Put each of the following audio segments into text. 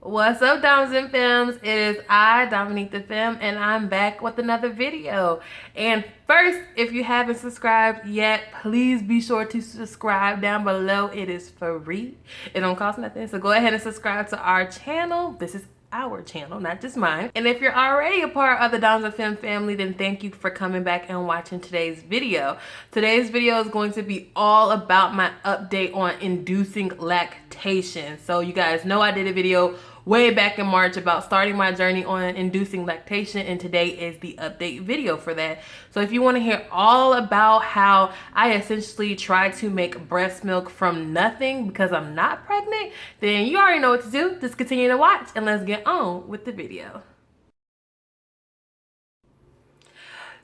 What's up, Doms and Femmes? It is I, Dominique the Femme, and I'm back with another video. And first, if you haven't subscribed yet, please be sure to subscribe down below. It is free. It don't cost nothing. So go ahead and subscribe to our channel. This is our channel, not just mine. And if you're already a part of the Doms and Femme family, then thank you for coming back and watching today's video. Today's video is going to be all about my update on inducing lactation. So you guys know I did a video way back in March about starting my journey on inducing lactation, and today is the update video for that. So if you want to hear all about how I essentially try to make breast milk from nothing because I'm not pregnant, then you already know what to do. Just continue to watch and let's get on with the video.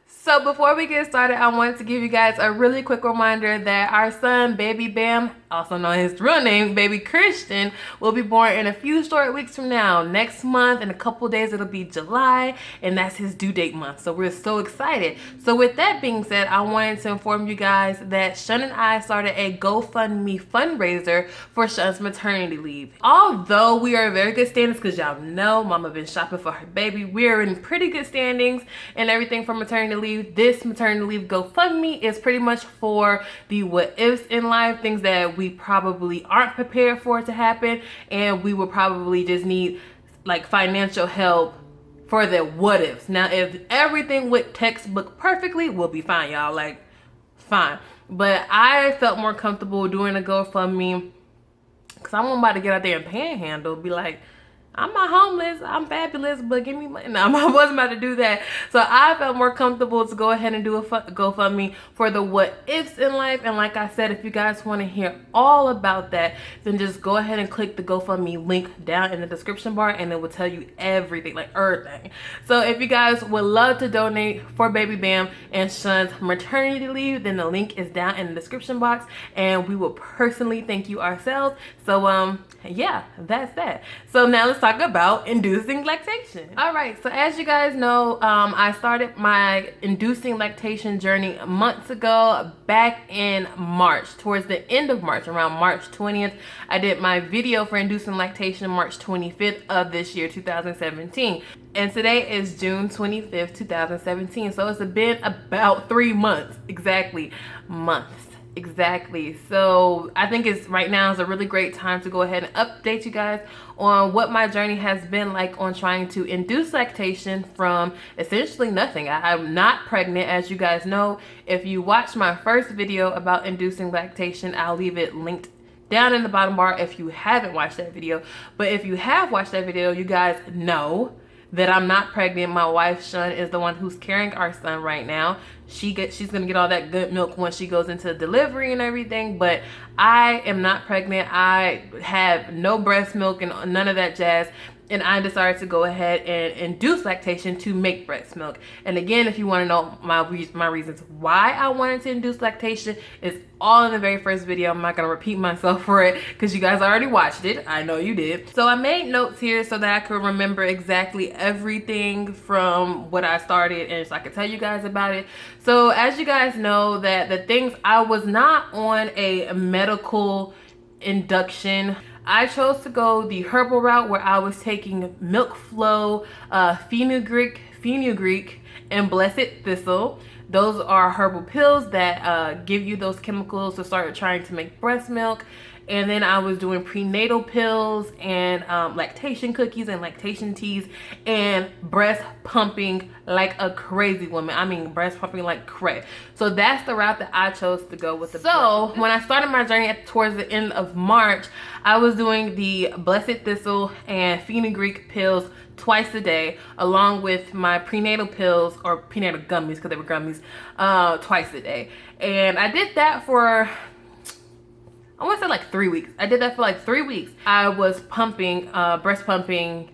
So before we get started, I wanted to give you guys a really quick reminder that our son, Baby Bam, also known his real name, Baby Christian, will be born in a few short weeks from now. Next month, in a couple days, it'll be July, and that's his due date month. So we're so excited. So with that being said, I wanted to inform you guys that Shun and I started a GoFundMe fundraiser for Shun's maternity leave. Although we are in very good standings, because y'all know Mama been shopping for her baby, we're in pretty good standings and everything for maternity leave. This maternity leave GoFundMe is pretty much for the what ifs in life, things that we probably aren't prepared for it to happen, and we will probably just need like financial help for the what ifs. Now, if everything went textbook perfectly, we'll be fine, y'all, like fine. But I felt more comfortable doing a GoFundMe because I'm about to get out there and panhandle, be like, I'm not homeless, I'm fabulous, but give me money. No, I wasn't about to do that. So I felt more comfortable to go ahead and do a GoFundMe for the what ifs in life. And like I said, if you guys want to hear all about that, then just go ahead and click the GoFundMe link down in the description bar, and it will tell you everything, like everything. So if you guys would love to donate for Baby Bam and Shun's maternity leave, then the link is down in the description box, and we will personally thank you ourselves. So yeah, that's that. So now let's talk about inducing lactation. All right, so as you guys know, I started my inducing lactation journey months ago, back in March, towards the end of March, around March 20th. I did my video for inducing lactation March 25th of this year, 2017. And today is June 25th, 2017. So it's been about 3 months, exactly, Exactly. So I think right now is a really great time to go ahead and update you guys on what my journey has been like on trying to induce lactation from essentially nothing. I'm not pregnant, as you guys know. If you watched my first video about inducing lactation, I'll leave it linked down in the bottom bar if you haven't watched that video. But if you have watched that video, you guys know that I'm not pregnant. My wife, Shun, is the one who's carrying our son right now. She's gonna get all that good milk once she goes into delivery and everything, but I am not pregnant. I have no breast milk and none of that jazz, and I decided to go ahead and induce lactation to make breast milk. And again, if you want to know my reasons why I wanted to induce lactation, it's all in the very first video. I'm not going to repeat myself for it because you guys already watched it. I know you did. So I made notes here so that I could remember exactly everything from what I started, and so I could tell you guys about it. So as you guys know, that the things, I was not on a medical induction. I chose to go the herbal route, where I was taking milk flow, fenugreek, and blessed thistle. Those are herbal pills that give you those chemicals to start trying to make breast milk. And then I was doing prenatal pills and lactation cookies and lactation teas and breast pumping like a crazy woman. I mean, breast pumping like crazy. So that's the route that I chose to go with. So when I started my journey towards the end of March, I was doing the blessed thistle and fenugreek pills twice a day, along with my prenatal pills, or prenatal gummies because they were gummies, twice a day. And I did that for, I want to say like 3 weeks. I did that for like 3 weeks. I was pumping, breast pumping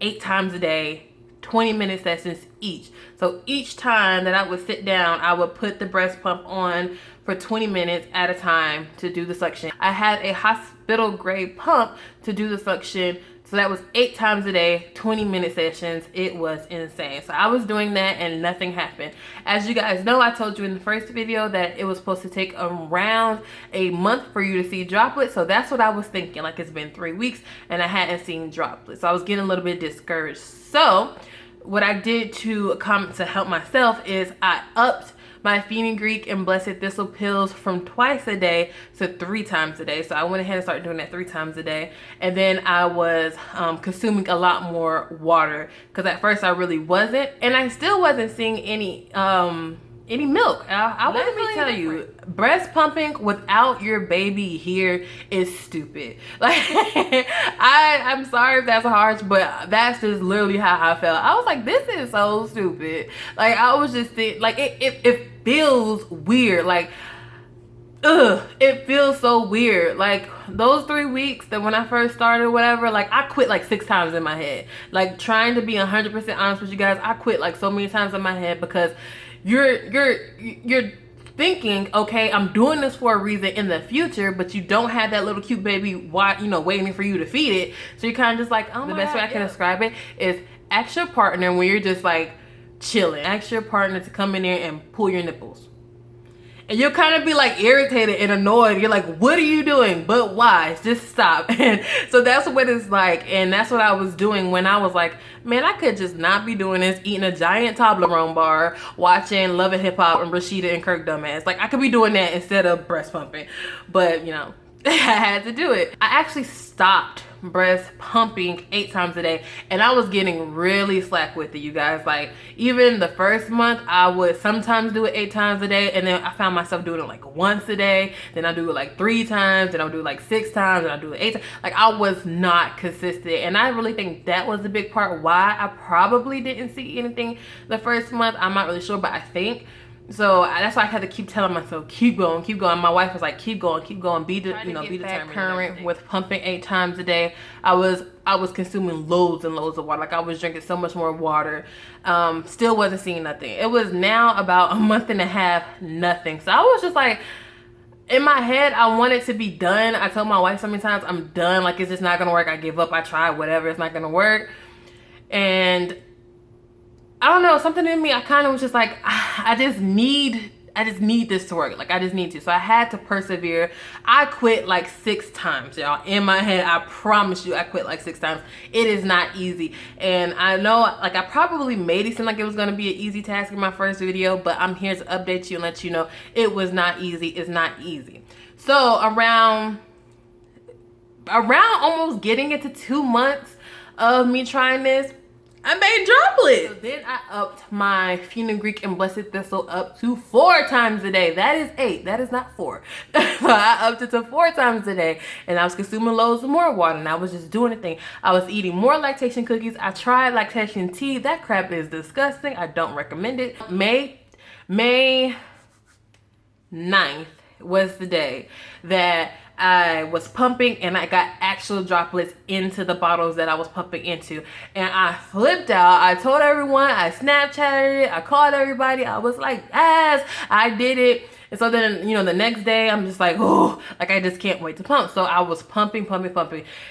8 times a day, 20-minute sessions each. So each time that I would sit down, I would put the breast pump on for 20 minutes at a time to do the suction. I had a hospital grade pump to do the suction So that was 8 times a day, 20-minute sessions. It was insane. So I was doing that and nothing happened. As you guys know, I told you in the first video that it was supposed to take around a month for you to see droplets. So that's what I was thinking. Like, it's been 3 weeks and I hadn't seen droplets. So I was getting a little bit discouraged. So what I did to help myself is I upped my fenugreek and blessed thistle pills from twice a day to 3 times a day. So I went ahead and started doing that 3 times a day. And then I was consuming a lot more water, because at first I really wasn't, and I still wasn't seeing any milk. Let me tell you, breast pumping without your baby here is stupid. Like, I'm sorry if that's harsh, but that's just literally how I felt. I was like, this is so stupid. Like, I was just thinking, like, it feels weird. Like, it feels so weird. Like, those 3 weeks that when I first started, whatever, like, I quit like 6 times in my head. Like, trying to be 100% honest with you guys, I quit like so many times in my head, because you're thinking, okay, I'm doing this for a reason in the future, but you don't have that little cute baby, waiting for you to feed it. So you're kind of just like, oh, the best way I can describe it is ask your partner when you're just like chilling. Ask your partner to come in there and pull your nipples. And you'll kind of be like irritated and annoyed. You're like, what are you doing? But why? Just stop. And so that's what it's like. And that's what I was doing when I was like, man, I could just not be doing this, eating a giant Toblerone bar, watching Love and Hip Hop and Rashida and Kirk Dumbass. Like, I could be doing that instead of breast pumping. But, I had to do it. I actually stopped breast pumping 8 times a day, and I was getting really slack with it, you guys. Like, even the first month, I would sometimes do it 8 times a day, and then I found myself doing it like once a day. Then I do it like 3 times, then I'll do it like 6 times, and I'll do it 8 times. Like, I was not consistent, and I really think that was a big part why I probably didn't see anything the first month. I'm not really sure, but I think so. That's why I had to keep telling myself, keep going, keep going. My wife was like, keep going, be determined. Current with pumping 8 times a day. I was consuming loads and loads of water. Like, I was drinking so much more water. Still wasn't seeing nothing. It was now about a month and a half, nothing. So I was just like, in my head, I wanted to be done. I told my wife so many times, I'm done. Like, it's just not gonna work. I give up. I try whatever. It's not gonna work. And I don't know, something in me, I kind of was just like, I just need this to work. Like, I just need to. So I had to persevere. I quit like 6 times, y'all. In my head, I promise you, I quit like 6 times. It is not easy. And I know, like, I probably made it seem like it was going to be an easy task in my first video, but I'm here to update you and let you know it was not easy. It's not easy. So around almost getting into 2 months of me trying this, I made droplets. So then I upped my fenugreek and blessed thistle up to 4 times a day. That is 8. That is not 4. So I upped it to 4 times a day. And I was consuming loads of more water. And I was just doing a thing. I was eating more lactation cookies. I tried lactation tea. That crap is disgusting. I don't recommend it. May 9th was the day that I was pumping, and I got actual droplets into the bottles that I was pumping into, and I flipped out. I told everyone, I Snapchatted it, I called everybody. I was like, yes, I did it. And so then, the next day, I'm just like, oh, like, I just can't wait to pump. So I was pumping.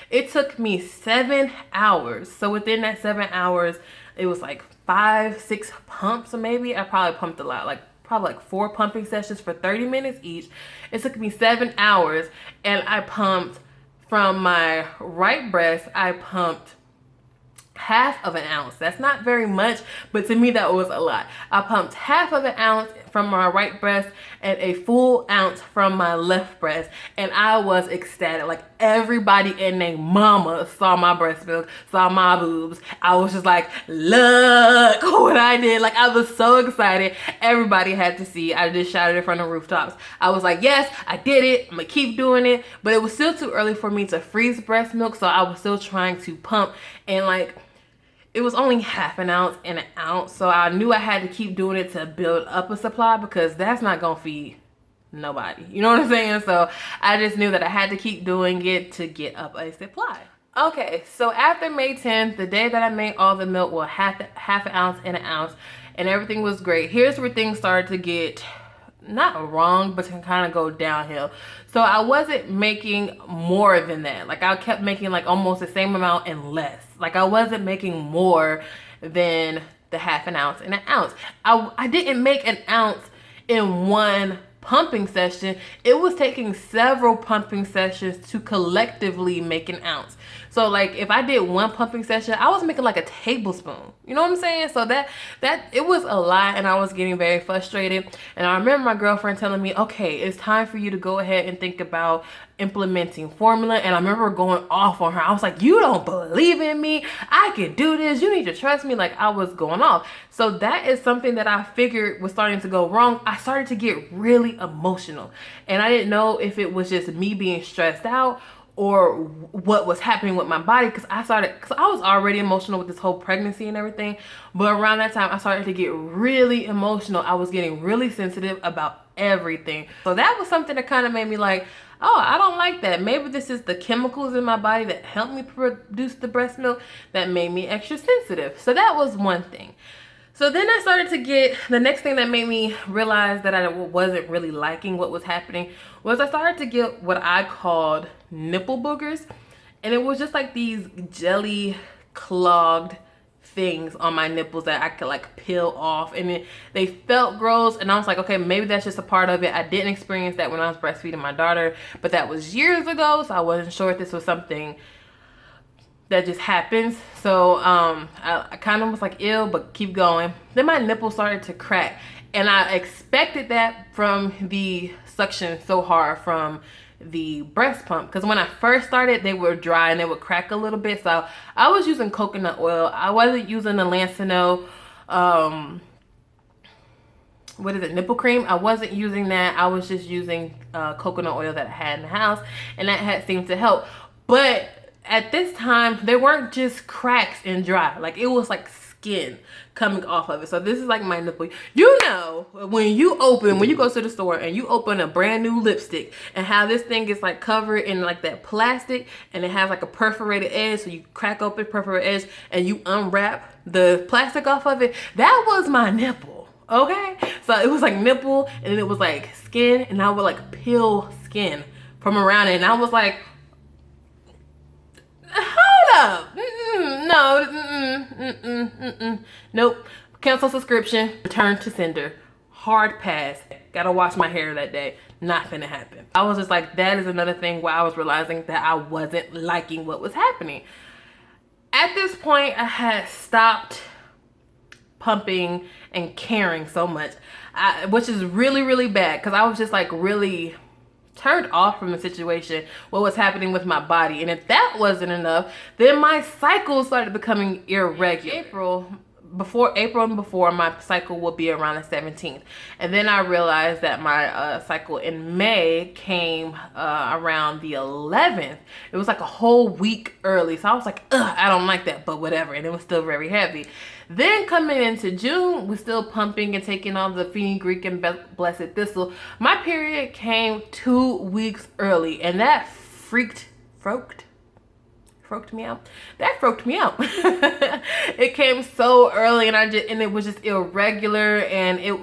It took me 7 hours. So within that 7 hours, it was like 5, 6 pumps, or maybe I probably pumped a lot, probably like 4 pumping sessions for 30 minutes each. It took me 7 hours, and I pumped from my right breast, I pumped half of an ounce. That's not very much, but to me that was a lot. I pumped half of an ounce from my right breast and a full ounce from my left breast, and I was ecstatic. Like, everybody and their mama saw my breast milk, saw my boobs. I was just like, look what I did. Like, I was so excited. Everybody had to see. I just shouted it from the rooftops. I was like, yes, I did it. I'm gonna keep doing it. But it was still too early for me to freeze breast milk, so I was still trying to pump, and like, it was only half an ounce and an ounce, so I knew I had to keep doing it to build up a supply, because that's not gonna feed nobody. You know what I'm saying? So I just knew that I had to keep doing it to get up a supply. Okay, so after May 10th, the day that I made all the milk, well, half an ounce and an ounce, and everything was great. Here's where things started to get not wrong, but can kind of go downhill. So I wasn't making more than that. Like I kept making like almost the same amount and less. Like I wasn't making more than the half an ounce and an ounce. I didn't make an ounce in one pumping session. It was taking several pumping sessions to collectively make an ounce. So like if I did one pumping session, I was making like a tablespoon. You know what I'm saying? So that it was a lot, and I was getting very frustrated. And I remember my girlfriend telling me, okay, it's time for you to go ahead and think about implementing formula. And I remember going off on her. I was like, you don't believe in me. I can do this. You need to trust me. Like I was going off. So that is something that I figured was starting to go wrong. I started to get really emotional, and I didn't know if it was just me being stressed out or what was happening with my body, because I was already emotional with this whole pregnancy and everything. But around that time I started to get really emotional. I was getting really sensitive about everything. So that was something that kind of made me like, oh, I don't like that. Maybe this is the chemicals in my body that helped me produce the breast milk that made me extra sensitive. So that was one thing. So then I started to get, the next thing that made me realize that I wasn't really liking what was happening was I started to get what I called nipple boogers. And it was just like these jelly clogged things on my nipples that I could like peel off, and they felt gross. And I was like, okay, maybe that's just a part of it. I didn't experience that when I was breastfeeding my daughter, but that was years ago. So I wasn't sure if this was something that just happens. So I kind of was like, ew, but keep going. Then my nipple started to crack, and I expected that from the suction so hard from the breast pump, because when I first started they were dry and they would crack a little bit. So I was using coconut oil. I wasn't using the Lancino what is it, nipple cream. I wasn't using that. I was just using coconut oil that I had in the house, and that had seemed to help. But at this time they weren't just cracks and dry, like it was like skin coming off of it. So this is like my nipple. You know, when you go to the store and you open a brand new lipstick and how this thing is like covered in like that plastic, and it has like a perforated edge, so you crack open perforated edge and you unwrap the plastic off of it. That was my nipple. Okay, so it was like nipple, and then it was like skin, and I would like peel skin from around it, and I was like, hold up, nope, cancel subscription, return to sender, hard pass. Gotta wash my hair that day. Not gonna happen. I was just like, that is another thing where I was realizing that I wasn't liking what was happening. At this point, I had stopped pumping and caring so much, which is really, really bad, because I was just like really turned off from the situation, what was happening with my body. And if that wasn't enough, then my cycle started becoming irregular. Before April, my cycle will be around the 17th. And then I realized that my cycle in May came around the 11th. It was like a whole week early. So I was like, ugh, I don't like that, but whatever. And it was still very heavy. Then coming into June, we're still pumping and taking on the fenugreek and blessed thistle. My period came 2 weeks early, and that freaked me out. That freaked me out. It came so early, and it was just irregular,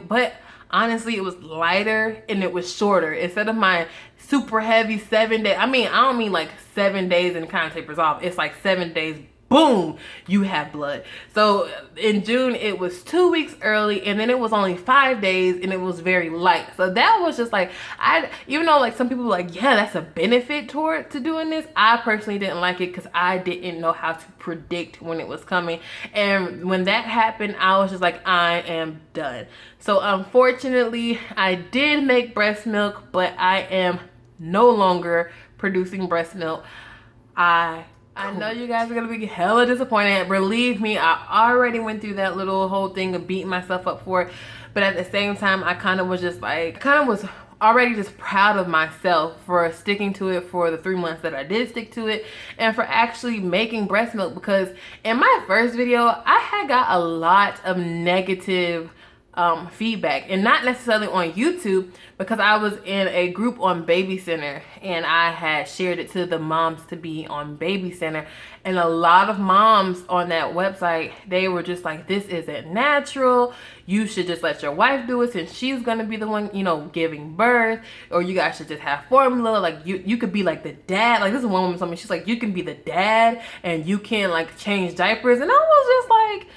but honestly it was lighter and it was shorter. Instead of my super heavy 7 day, I don't mean like 7 days and it kind of tapers off. It's like 7 days, boom, you have blood. So in June it was 2 weeks early, and then it was only 5 days, and it was very light. So that was just like, even though like some people were like, yeah, that's a benefit to doing this, I personally didn't like it because I didn't know how to predict when it was coming. And when that happened, I was just like, I am done. So unfortunately I did make breast milk, but I am no longer producing breast milk. I know you guys are gonna be hella disappointed. Believe me, I already went through that little whole thing of beating myself up for it. But at the same time, I kind of was already just proud of myself for sticking to it for the 3 months that I did stick to it, and for actually making breast milk. Because in my first video, I had got a lot of negative feedback, and not necessarily on YouTube, because I was in a group on Baby Center and I had shared it to the moms to be on Baby Center, and a lot of moms on that website, they were just like, this isn't natural, you should just let your wife do it since she's gonna be the one, you know, giving birth, or you guys should just have formula, like you could be like the dad. Like, this is one woman told me, she's like, you can be the dad and you can like change diapers, and I was just like,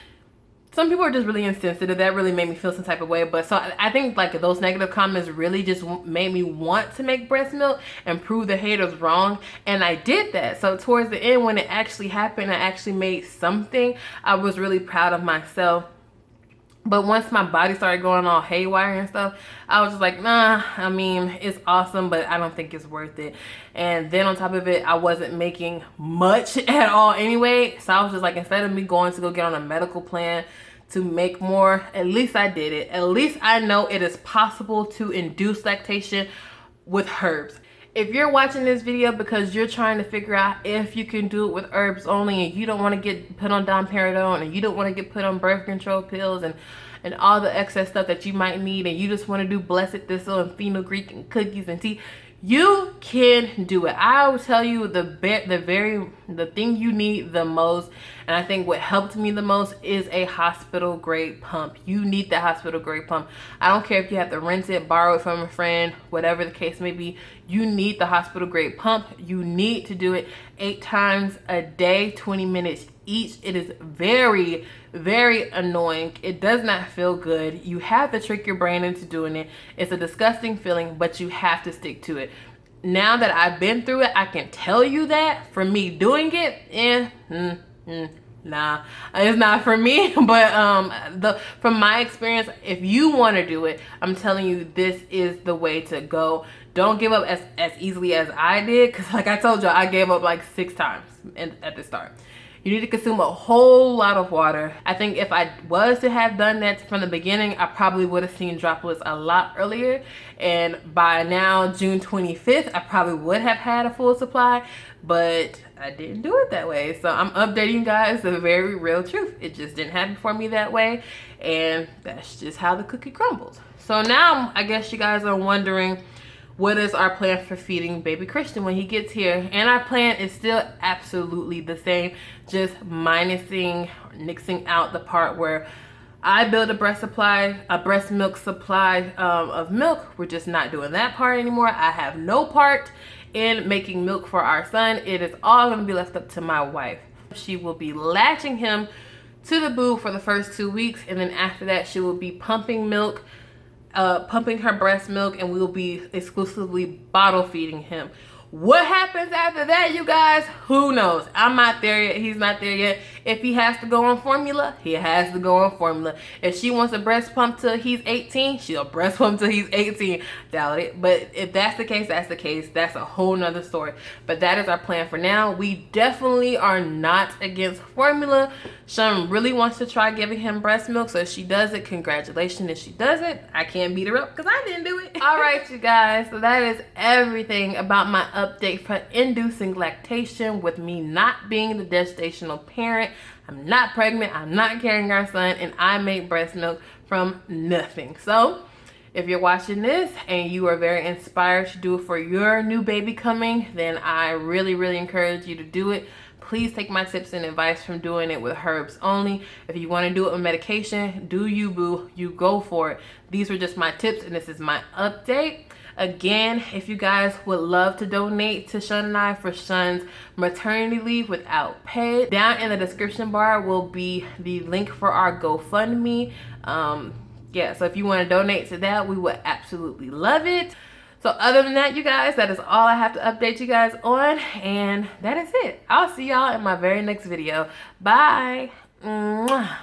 some people are just really insensitive. That really made me feel some type of way. But so I think like those negative comments really just made me want to make breast milk and prove the haters wrong. And I did that. So towards the end, when it actually happened, I actually made something. I was really proud of myself. But once my body started going all haywire and stuff, I was just like, nah, I mean, it's awesome, but I don't think it's worth it. And then on top of it, I wasn't making much at all anyway. So I was just like, instead of me going to go get on a medical plan to make more, at least I did it. At least I know it is possible to induce lactation with herbs. If you're watching this video because you're trying to figure out if you can do it with herbs only, and you don't want to get put on domperidone, and you don't want to get put on birth control pills and all the excess stuff that you might need, and you just want to do blessed thistle and fenugreek and cookies and tea, you can do it. I will tell you the thing you need the most, and I think what helped me the most, is a hospital grade pump. You need the hospital grade pump. I don't care if you have to rent it, borrow it from a friend, whatever the case may be. You need the hospital grade pump. You need to do it 8 times a day, 20 minutes each. It is very, very annoying. It does not feel good. You have to trick your brain into doing it. It's a disgusting feeling, but you have to stick to it. Now that I've been through it, I can tell you that for me doing it, nah, it's not for me. But from my experience, if you want to do it, I'm telling you, this is the way to go. Don't give up as easily as I did, because like I told you, I gave up like 6 times at the start. You need to consume a whole lot of water. I think if I was to have done that from the beginning, I probably would have seen droplets a lot earlier. And by now, June 25th, I probably would have had a full supply, but I didn't do it that way. So I'm updating you guys the very real truth. It just didn't happen for me that way. And that's just how the cookie crumbles. So now I guess you guys are wondering, what is our plan for feeding baby Christian when he gets here? And our plan is still absolutely the same, just nixing out the part where I build a breast milk supply of milk. We're just not doing that part anymore. I have no part in making milk for our son. It is all gonna be left up to my wife. She will be latching him to the boob for the first 2 weeks, and then after that she will be pumping her breast milk, and we will be exclusively bottle feeding him. What happens after that, you guys? Who knows? I'm not there yet. He's not there yet. If he has to go on formula, he has to go on formula. If she wants a breast pump till he's 18, she'll breast pump till he's 18. Doubt it. But if that's the case, that's the case. That's a whole nother story. But that is our plan for now. We definitely are not against formula. Sean really wants to try giving him breast milk, so if she does it, congratulations. If she doesn't, I can't beat her up because I didn't do it. All right, you guys. So that is everything about my update for inducing lactation with me not being the gestational parent. I'm not pregnant, I'm not carrying our son, and I make breast milk from nothing. So if you're watching this and you are very inspired to do it for your new baby coming, then I really, really encourage you to do it. Please take my tips and advice from doing it with herbs only. If you want to do it with medication, do you, boo. You go for it. These were just my tips, and this is my update. Again, if you guys would love to donate to Sean and I for Sean's maternity leave without pay, down in the description bar will be the link for our GoFundMe. Yeah, so if you want to donate to that, we would absolutely love it. So other than that, you guys, that is all I have to update you guys on, and that is it. I'll see y'all in my very next video. Bye. Mwah.